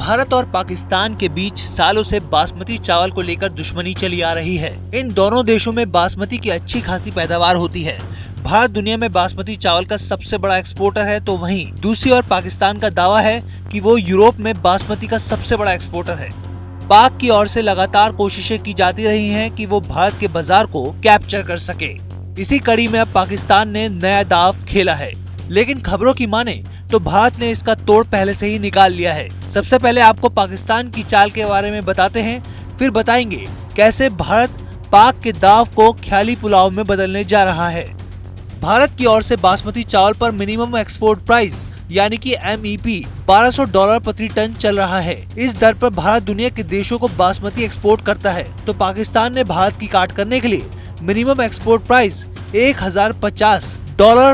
भारत और पाकिस्तान के बीच सालों से बासमती चावल को लेकर दुश्मनी चली आ रही है। इन दोनों देशों में बासमती की अच्छी खासी पैदावार होती है। भारत दुनिया में बासमती चावल का सबसे बड़ा एक्सपोर्टर है, तो वहीं दूसरी ओर पाकिस्तान का दावा है कि वो यूरोप में बासमती का सबसे बड़ा एक्सपोर्टर है। पाक की ओर से लगातार कोशिशें की जाती रही हैं कि वो भारत के बाजार को कैप्चर कर सके। इसी कड़ी में अब पाकिस्तान ने नया दाव खेला है, लेकिन खबरों की माने तो भारत ने इसका तोड़ पहले से ही निकाल लिया है। सबसे पहले आपको पाकिस्तान की चाल के बारे में बताते हैं, फिर बताएंगे कैसे भारत पाक के दाव को ख्याली पुलाव में बदलने जा रहा है। भारत की ओर से बासमती चावल पर मिनिमम एक्सपोर्ट प्राइस यानी कि MEP $1200 प्रति टन चल रहा है। इस दर पर भारत दुनिया के देशों को बासमती एक्सपोर्ट करता है, तो पाकिस्तान ने भारत की काट करने के लिए मिनिमम एक्सपोर्ट प्राइस $1050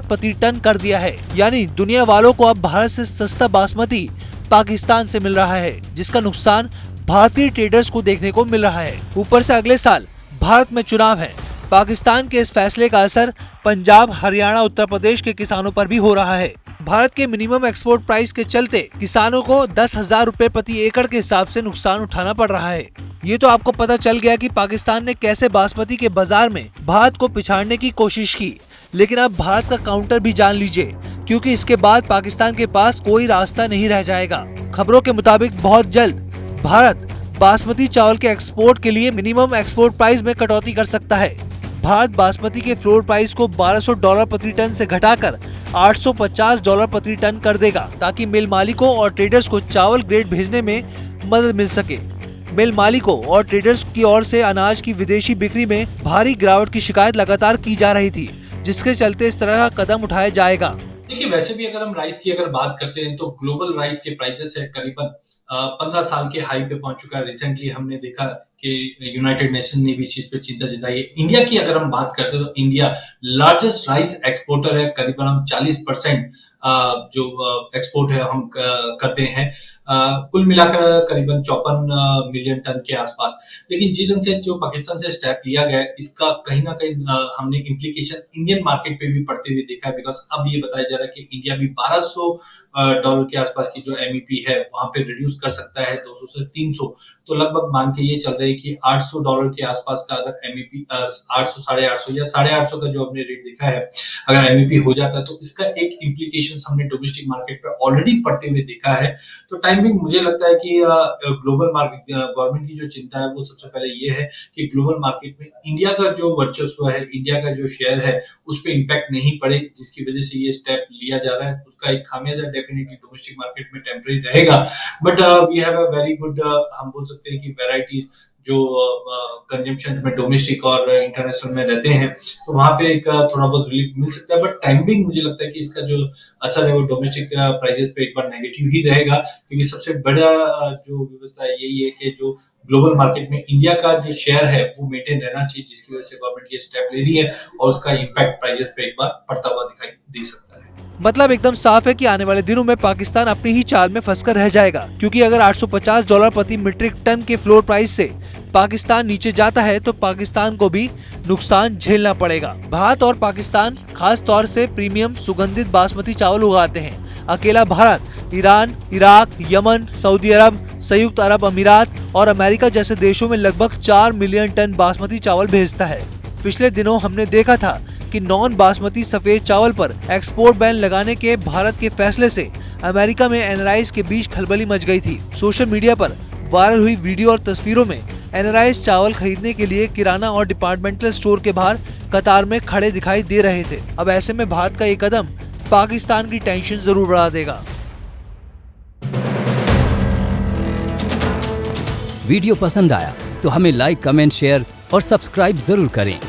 प्रति टन कर दिया है। यानी दुनिया वालों को अब भारत से सस्ता बासमती पाकिस्तान से मिल रहा है, जिसका नुकसान भारतीय ट्रेडर्स को देखने को मिल रहा है। ऊपर से अगले साल भारत में चुनाव है। पाकिस्तान के इस फैसले का असर पंजाब, हरियाणा, उत्तर प्रदेश के किसानों पर भी हो रहा है। भारत के मिनिमम एक्सपोर्ट प्राइस के चलते किसानों को 10,000 रुपए प्रति एकड़ के हिसाब से नुकसान उठाना पड़ रहा है। ये तो आपको पता चल गया कि पाकिस्तान ने कैसे बासमती के बाजार में भारत को पिछाड़ने की कोशिश की, लेकिन अब भारत का काउंटर भी जान लीजिए, क्योंकि इसके बाद पाकिस्तान के पास कोई रास्ता नहीं रह जाएगा। खबरों के मुताबिक बहुत जल्द भारत बासमती चावल के एक्सपोर्ट के लिए मिनिमम एक्सपोर्ट प्राइस में कटौती कर सकता है। भारत बासमती के फ्लोर प्राइस को $1200 प्रति टन से घटाकर $850 प्रति टन कर देगा, ताकि मिल मालिकों और ट्रेडर्स को चावल ग्रेड भेजने में मदद मिल सके। मिल मालिकों और ट्रेडर्स की ओर से अनाज की विदेशी बिक्री में भारी गिरावट की शिकायत लगातार की जा रही थी, जिसके चलते इस तरह का कदम उठाया जाएगा। देखिए, वैसे भी अगर हम राइस की बात करते हैं तो ग्लोबल राइस के प्राइसेस है करीबन 15 साल के हाई पे पहुंच चुका है। रिसेंटली हमने देखा कि यूनाइटेड नेशन ने भी इस चीज पे चिंता जताई है। इंडिया की अगर हम बात करते हैं तो इंडिया लार्जेस्ट राइस एक्सपोर्टर है। करीबन हम 40% जो एक्सपोर्ट है हम करते हैं। कुल मिलाकर करीबन 54 मिलियन टन के आसपास। लेकिन जिस ढंग से जो पाकिस्तान से स्टेप लिया गया है, इसका कहीं ना कहीं हमने इम्प्लीकेशन इंडियन मार्केट पे भी पड़ते हुए देखा है। बिकॉज अब ये बताया जा रहा है कि इंडिया भी $1200 के आसपास की जो MEP है वहां पे रिड्यूस कर सकता है 200 से 300। तो लगभग मान के ये चल रहे हैं कि $800 के आसपास का अगर MEP 800, 850 या 850 का जो हमने रेट देखा है, अगर MEP हो जाता है तो इसका एक इम्प्लीकेशन हमने डोमेस्टिक मार्केट पे ऑलरेडी पड़ते हुए देखा है। तो टाइमिंग मुझे लगता है कि ग्लोबल मार्केट गवर्नमेंट की जो चिंता है वो सबसे पहले ये है कि ग्लोबल मार्केट में इंडिया का जो वर्चस्व है, इंडिया का जो शेयर है, उस पर इम्पैक्ट नहीं पड़े, जिसकी वजह से ये स्टेप लिया जा रहा है। उसका एक खामियाजा डेफिनेटली डोमेस्टिक मार्केट में टेम्परेरी रहेगा, but we have a very good, हम बोल सकते हैं कि वेराइटीज जो कंजम्पशन में डोमेस्टिक और इंटरनेशनल में रहते हैं, तो वहां पे एक थोड़ा बहुत रिलीफ मिल सकता है। बट टाइमिंग मुझे लगता है कि इसका जो असर है वो डोमेस्टिक प्राइसेस पे एक बार नेगेटिव ही रहेगा, क्योंकि सबसे बड़ा जो व्यवस्था है यही है कि जो ग्लोबल मार्केट में इंडिया का जो शेयर है वो मेंटेन रहना चाहिए, जिसकी वजह से गवर्नमेंट ये स्टेप ले रही है और उसका इम्पैक्ट प्राइसेस पे एक बार पड़ता हुआ दिखाई दे सकता है। मतलब एकदम साफ है कि आने वाले दिनों में पाकिस्तान अपनी ही चाल में फंसकर रह जाएगा, क्योंकि अगर $850 प्रति मीट्रिक टन के फ्लोर प्राइस से पाकिस्तान नीचे जाता है तो पाकिस्तान को भी नुकसान झेलना पड़ेगा। भारत और पाकिस्तान खास तौर से प्रीमियम सुगंधित बासमती चावल उगाते हैं। अकेला Bharat Iran, Iraq, Yemen, Saudi Arab, संयुक्त अरब अमीरात और अमेरिका जैसे देशों में लगभग 4 मिलियन टन बासमती चावल भेजता है। पिछले दिनों हमने देखा था कि नॉन बासमती सफेद चावल पर एक्सपोर्ट बैन लगाने के भारत के फैसले से अमेरिका में NRIs के बीच खलबली मच गई थी। सोशल मीडिया पर वायरल हुई वीडियो और तस्वीरों में NRIs चावल खरीदने के लिए किराना और डिपार्टमेंटल स्टोर के बाहर कतार में खड़े दिखाई दे रहे थे। अब ऐसे में भारत का ये कदम पाकिस्तान की टेंशन जरूर बढ़ा देगा। वीडियो पसंद आया तो हमें लाइक, कमेंट, शेयर और सब्सक्राइब जरूर करें।